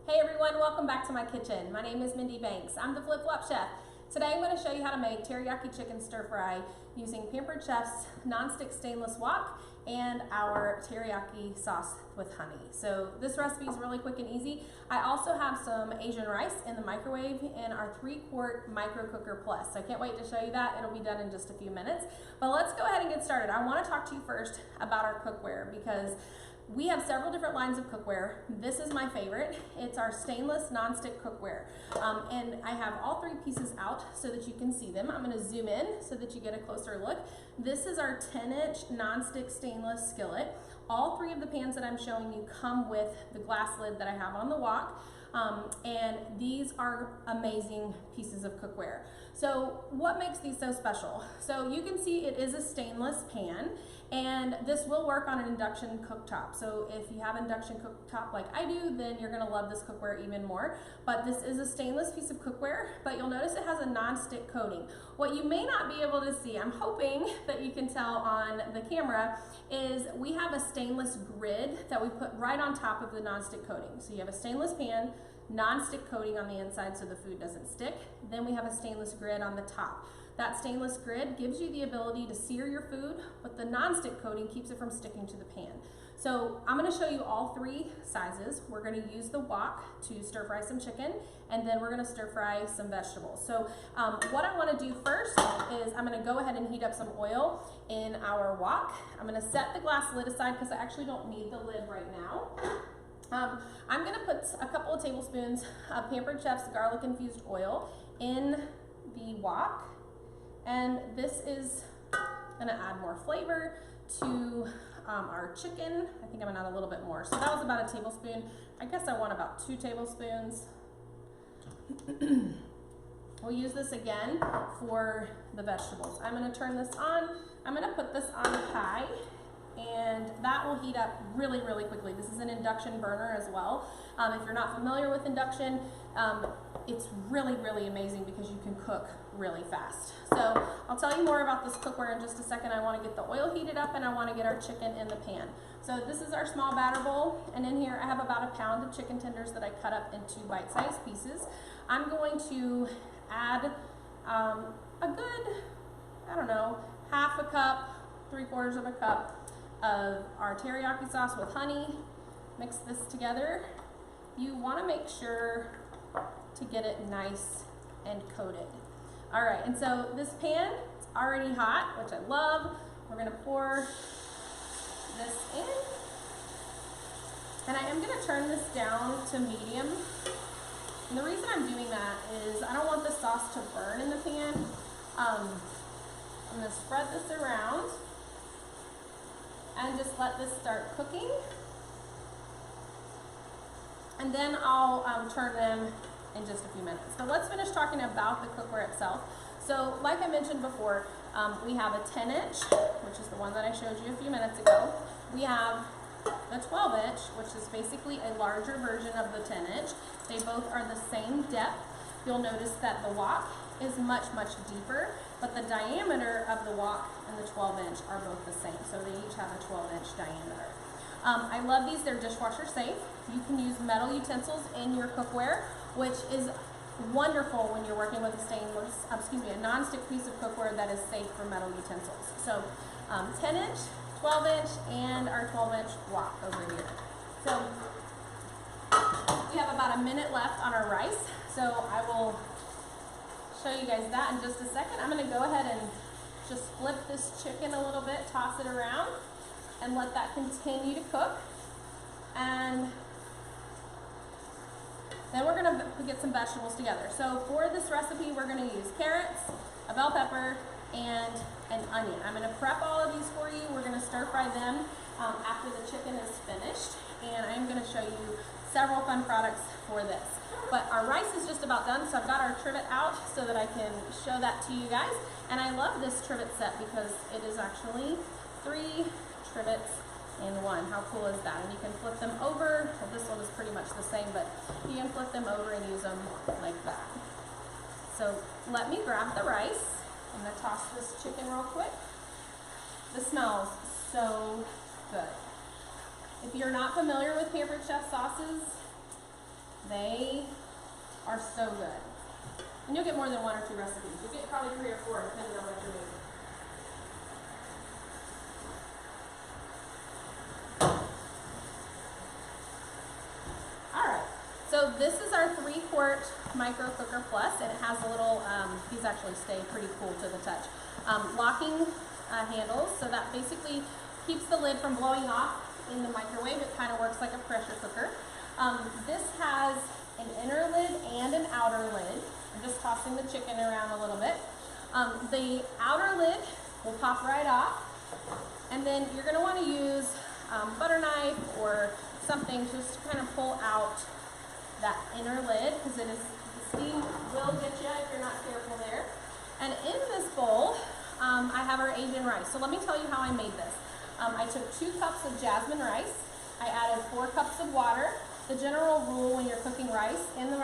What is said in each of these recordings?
Hey everyone, welcome back to my kitchen. My name is Mindy Banks. I'm the Flip Flop Chef. Today I'm going to show you how to make teriyaki chicken stir fry using Pampered Chef's Nonstick stainless wok and our teriyaki sauce with honey. So this recipe is really quick and easy. I also have some Asian rice in the microwave in our 3-quart micro cooker plus. So I can't wait to show you that. It'll be done in just a few minutes. But let's go ahead and get started. I want to talk to you first about our cookware because we have several different lines of cookware. This is my favorite. It's our stainless nonstick cookware. And I have all 3 pieces out so that you can see them. I'm gonna zoom in so that you get a closer look. This is our 10-inch nonstick stainless skillet. All 3 of the pans that I'm showing you come with the glass lid that I have on the wok. And these are amazing pieces of cookware. So what makes these so special? So you can see it is a stainless pan, and this will work on an induction cooktop. So if you have induction cooktop like I do, then you're gonna love this cookware even more. But this is a stainless piece of cookware, but you'll notice it has a non-stick coating. What you may not be able to see, I'm hoping that you can tell on the camera, is we have a stainless grid that we put right on top of the non-stick coating. So you have a stainless pan, non-stick coating on the inside so the food doesn't stick. Then we have a stainless grid on the top. That stainless grid gives you the ability to sear your food, but the non-stick coating keeps it from sticking to the pan. So I'm going to show you all 3 sizes. We're going to use the wok to stir fry some chicken, and then we're going to stir fry some vegetables. So what I want to do first is I'm going to go ahead and heat up some oil in our wok. I'm going to set the glass lid aside because I actually don't need the lid right now. I'm going to put a couple of tablespoons of Pampered Chef's garlic infused oil in the wok, and this is going to add more flavor to our chicken. I think I'm going to add a little bit more. So that was about a tablespoon. I guess I want about 2 tablespoons. We'll use this again for the vegetables. I'm going to turn this on. I'm going to put this on high, and that will heat up really, really quickly. This is an induction burner as well. If you're not familiar with induction, it's really, really amazing because you can cook really fast. So I'll tell you more about this cookware in just a second. I want to get the oil heated up and I want to get our chicken in the pan. So this is our small batter bowl, and in here I have about a pound of chicken tenders that I cut up into bite-sized pieces. I'm going to add a good, I don't know, half a cup, 3/4 of a cup of our teriyaki sauce with honey. Mix this together. You want to make sure to get it nice and coated. All right, and so this pan is already hot, which I love. We're going to pour this in, and I am going to turn this down to medium. And the reason I'm doing that is I don't want the sauce to burn in the pan. I'm going to spread this around and just let this start cooking. And then I'll turn them in just a few minutes. But let's finish talking about the cookware itself. So like I mentioned before, we have a 10-inch, which is the one that I showed you a few minutes ago. We have the 12-inch, which is basically a larger version of the 10-inch. They both are the same depth. You'll notice that the wok is much, much deeper, but the diameter of the wok and the 12-inch are both the same. So they each have a 12-inch diameter. I love these. They're dishwasher safe. You can use metal utensils in your cookware, which is wonderful when you're working with a non-stick piece of cookware that is safe for metal utensils. So 10-inch, 12-inch, and our 12-inch wok over here. So we have about a minute left on our rice, so I will show you guys that in just a second. I'm going to go ahead and just flip this chicken a little bit, toss it around, and let that continue to cook. And then we're going to get some vegetables together. So for this recipe, we're going to use carrots, a bell pepper, and an onion. I'm going to prep all of these for you. We're going to stir fry them after the chicken is finished. And I'm going to show you several fun products for this. But our rice is just about done, so I've got our trivet out so that I can show that to you guys. And I love this trivet set because it is actually 3 trivets in one. How cool is that? And you can flip them over. Well, this one is pretty much the same, but you can flip them over and use them like that. So let me grab the rice. I'm going to toss this chicken real quick. This smells so good. If you're not familiar with Pampered Chef sauces, They are so good. And you'll get more than 1 or 2 recipes. You'll get probably 3 or 4 depending on what you're making. Alright, so this is our 3-quart micro cooker plus, and it has a little, these actually stay pretty cool to the touch, locking handles, so that basically keeps the lid from blowing off in the microwave. It kind of works like a pressure cooker. This has an inner lid and an outer lid. I'm just tossing the chicken around a little bit. The outer lid will pop right off, and then you're going to want to use butter knife or something just to kind of pull out that inner lid, because the steam will get you if you're not careful there. And in this bowl, I have our Asian rice. So let me tell you how I made this. I took 2 cups of jasmine rice. I added 4 cups of water. The general rule when you're cooking rice in the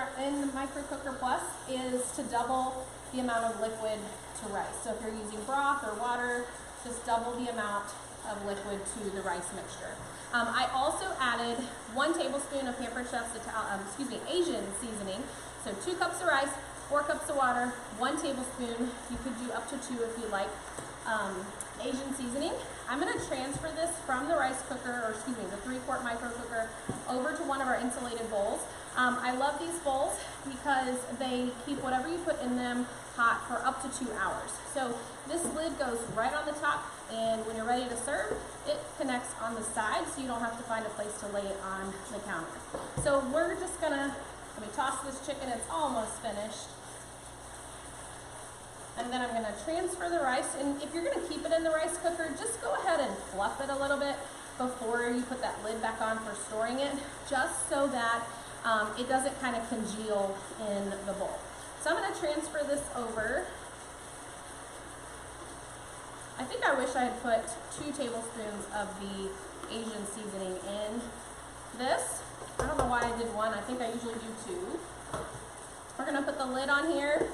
micro cooker plus is to double the amount of liquid to rice. So if you're using broth or water, just double the amount of liquid to the rice mixture. I also added 1 tablespoon of Pampered Chef's Asian seasoning. So 2 cups of rice, 4 cups of water, 1 tablespoon. You could do up to 2 if you like Asian seasoning. I'm going to transfer this from the rice cooker, or the 3-quart micro cooker, over to one of our insulated bowls. I love these bowls because they keep whatever you put in them hot for up to 2 hours. So this lid goes right on the top, and when you're ready to serve, it connects on the side, so you don't have to find a place to lay it on the counter. So we're just gonna, let me toss this chicken, it's almost finished. And then I'm going to transfer the rice, and if you're going to keep it in the rice cooker, just go ahead and fluff it a little bit before you put that lid back on for storing it, just so that it doesn't kind of congeal in the bowl. So I'm going to transfer this over. I think I wish I had put 2 tablespoons of the Asian seasoning in this. I don't know why I did 1. I think I usually do 2. We're going to put the lid on here,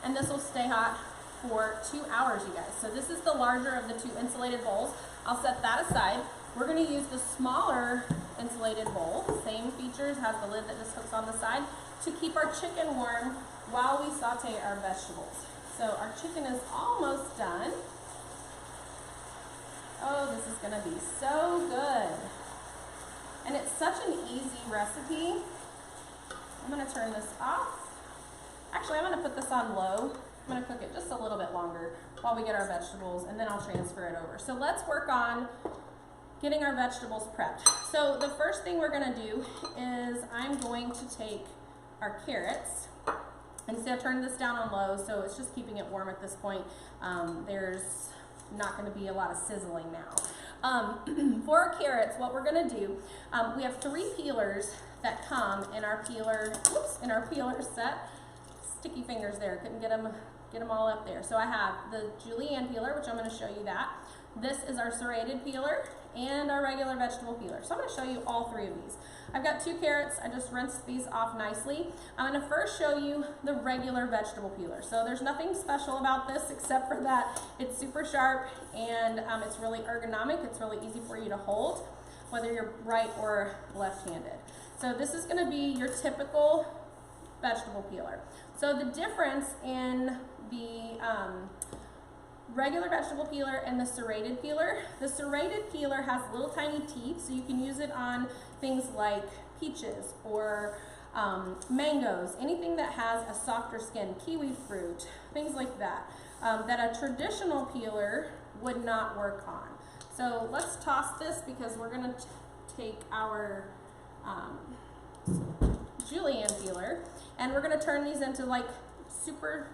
and this will stay hot for 2 hours, you guys. So this is the larger of the 2 insulated bowls. I'll set that aside. We're going to use the smaller insulated bowl. Same features, has the lid that just hooks on the side, to keep our chicken warm while we saute our vegetables. So our chicken is almost done. Oh, this is going to be so good. And it's such an easy recipe. I'm going to turn this off. Actually, I'm going to put this on low. I'm going to cook it just a little bit longer while we get our vegetables, and then I'll transfer it over. So let's work on getting our vegetables prepped. So the first thing we're going to do is I'm going to take our carrots, and see I turned this down on low, so it's just keeping it warm at this point. There's not going to be a lot of sizzling now. For our carrots, what we're going to do, we have 3 peelers that come in our peeler, in our peeler set. Sticky fingers there, couldn't get them all up there. So I have the julienne peeler, which I'm going to show you that. This is our serrated peeler and our regular vegetable peeler. So I'm going to show you all 3 of these. I've got 2 carrots. I just rinsed these off nicely. I'm going to first show you the regular vegetable peeler. So there's nothing special about this except for that it's super sharp, and it's really ergonomic. It's really easy for you to hold, whether you're right or left-handed. So this is going to be your typical vegetable peeler. So the difference in the regular vegetable peeler and the serrated peeler, the serrated peeler has little tiny teeth, so you can use it on things like peaches or mangoes, anything that has a softer skin, kiwi fruit, things like that, that a traditional peeler would not work on. So let's toss this, because we're going to take our julienne peeler, and we're going to turn these into like super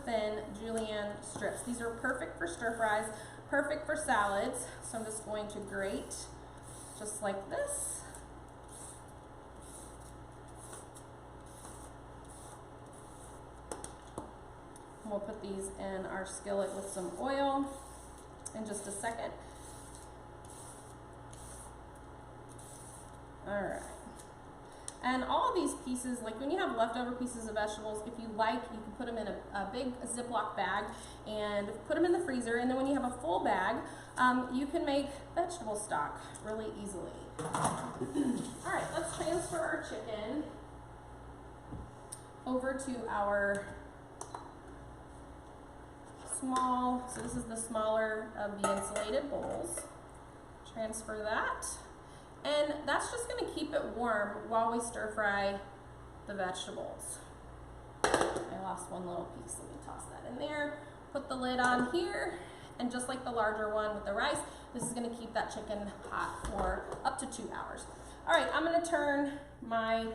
thin julienne strips. These are perfect for stir fries, perfect for salads. So I'm just going to grate just like this. And we'll put these in our skillet with some oil in just a second. All right. And all of these pieces, like when you have leftover pieces of vegetables, if you like, you can put them in a big Ziploc bag and put them in the freezer. And then when you have a full bag, you can make vegetable stock really easily. All right, let's transfer our chicken. over to our small, so this is the smaller of the insulated bowls. Transfer that. And that's just going to keep it warm while we stir fry the vegetables. I lost one little piece, let me toss that in there. Put the lid on here, and just like the larger one with the rice, this is going to keep that chicken hot for up to 2 hours. All right, I'm going to turn my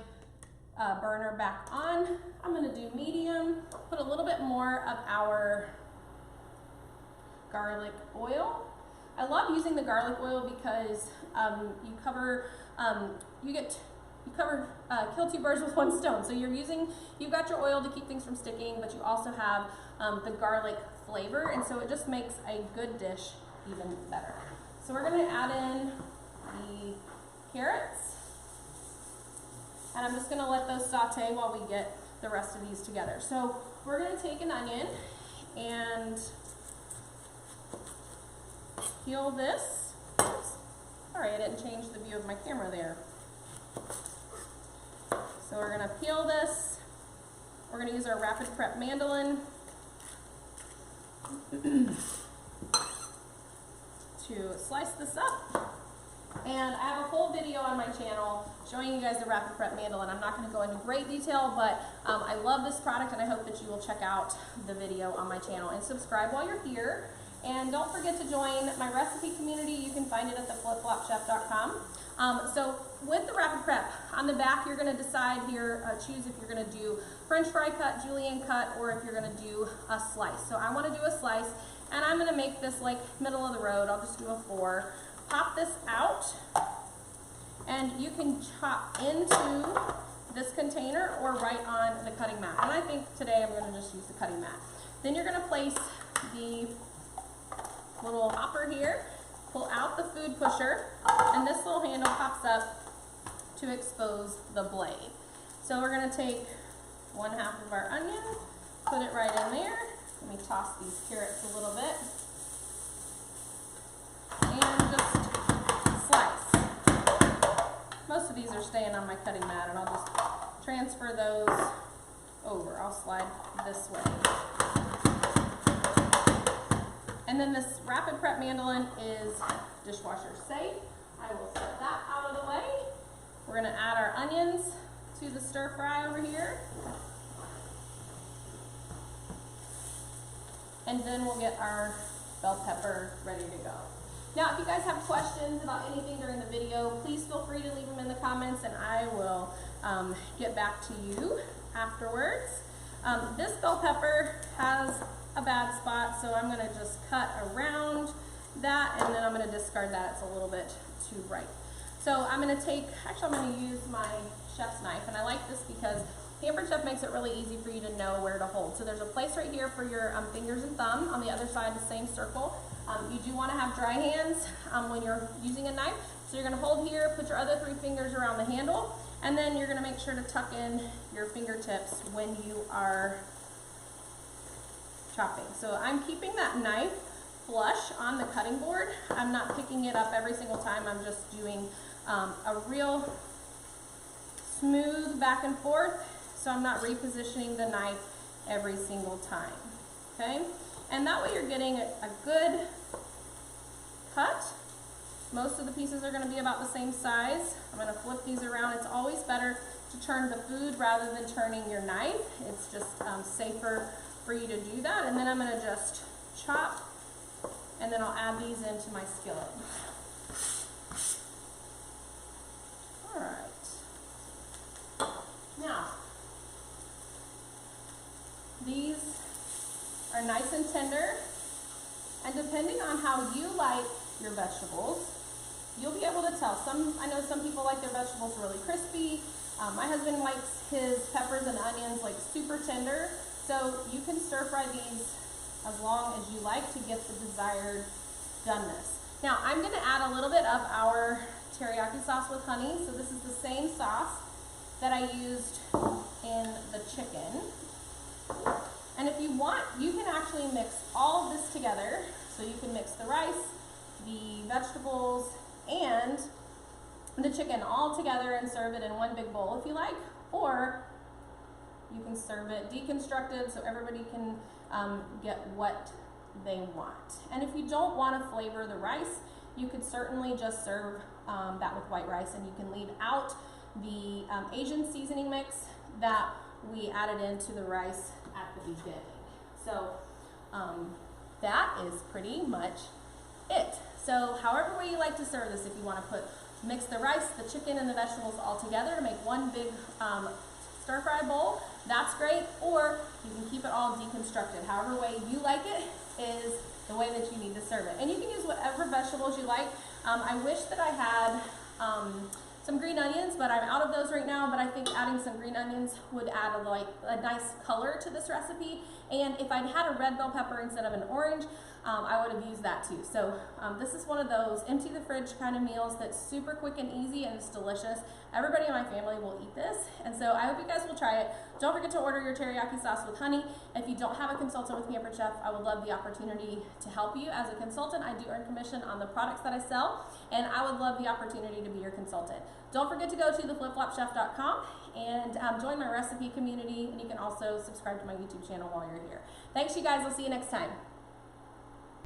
burner back on. I'm going to do medium, put a little bit more of our garlic oil. I love using the garlic oil because kill two birds with one stone. So you've got your oil to keep things from sticking, but you also have the garlic flavor, and so it just makes a good dish even better. So we're going to add in the carrots, and I'm just going to let those saute while we get the rest of these together. So we're going to take an onion and peel this. Oops. Sorry, I didn't change the view of my camera there. So we're going to peel this. We're going to use our Rapid Prep mandolin to slice this up. And I have a whole video on my channel showing you guys the Rapid Prep mandolin. I'm not going to go into great detail, but I love this product, and I hope that you will check out the video on my channel and subscribe while you're here. And don't forget to join my recipe community. You can find it at theflipflopchef.com. So with the Rapid Prep, on the back you're going to decide here, choose if you're going to do French fry cut, julienne cut, or if you're going to do a slice. So I want to do a slice, and I'm going to make this like middle of the road. I'll just do a 4. Pop this out, and you can chop into this container or right on the cutting mat. And I think today I'm going to just use the cutting mat. Then you're going to place the little hopper here, pull out the food pusher, and this little handle pops up to expose the blade. So we're going to take 1/2 of our onion, put it right in there. Let me toss these carrots a little bit, and just slice. Most of these are staying on my cutting mat, and I'll just transfer those over. I'll slide this way. And then this Rapid Prep mandolin is dishwasher safe. I will set that out of the way. We're going to add our onions to the stir fry over here. And then we'll get our bell pepper ready to go. Now, if you guys have questions about anything during the video, please feel free to leave them in the comments, and I will get back to you afterwards. This bell pepper has a bad spot, so I'm going to just cut around that, and then I'm going to discard that. It's a little bit too bright. So I'm going to I'm going to use my chef's knife, and I like this because Pampered Chef makes it really easy for you to know where to hold. So there's a place right here for your fingers and thumb. On the other side, the same circle. You do want to have dry hands when you're using a knife. So you're going to hold here, put your other 3 fingers around the handle, and then you're going to make sure to tuck in your fingertips when you are chopping. So I'm keeping that knife flush on the cutting board. I'm not picking it up every single time. I'm just doing a real smooth back and forth, so I'm not repositioning the knife every single time. Okay? And that way you're getting a good cut. Most of the pieces are going to be about the same size. I'm going to flip these around. It's always better to turn the food rather than turning your knife. It's just safer for you to do that. And then I'm going to just chop, and then I'll add these into my skillet. All right. Now, these are nice and tender, and depending on how you like your vegetables, you'll be able to tell. I know some people like their vegetables really crispy. My husband likes his peppers and onions like super tender. So you can stir fry these as long as you like to get the desired doneness. Now I'm going to add a little bit of our teriyaki sauce with honey. So this is the same sauce that I used in the chicken. And if you want, you can actually mix all of this together. So you can mix the rice, the vegetables, and the chicken all together and serve it in one big bowl if you like. Or you can serve it deconstructed so everybody can get what they want. And if you don't want to flavor the rice, you could certainly just serve that with white rice, and you can leave out the Asian seasoning mix that we added into the rice at the beginning. So that is pretty much it. So however way you like to serve this, if you want to mix the rice, the chicken, and the vegetables all together to make one big stir-fry bowl, that's great. Or you can keep it all deconstructed. However way you like it is the way that you need to serve it. And you can use whatever vegetables you like. I wish that I had some green onions, but I'm out of those right now. But I think adding some green onions would add a nice color to this recipe. And if I'd had a red bell pepper instead of an orange, I would have used that too. So this is one of those empty the fridge kind of meals that's super quick and easy, and it's delicious. Everybody in my family will eat this, and so I hope you guys will try it. Don't forget to order your teriyaki sauce with honey. If you don't have a consultant with Pampered Chef, I would love the opportunity to help you. As a consultant, I do earn commission on the products that I sell, and I would love the opportunity to be your consultant. Don't forget to go to theflipflopchef.com and join my recipe community, and you can also subscribe to my YouTube channel while you're here. Thanks, you guys. I'll see you next time.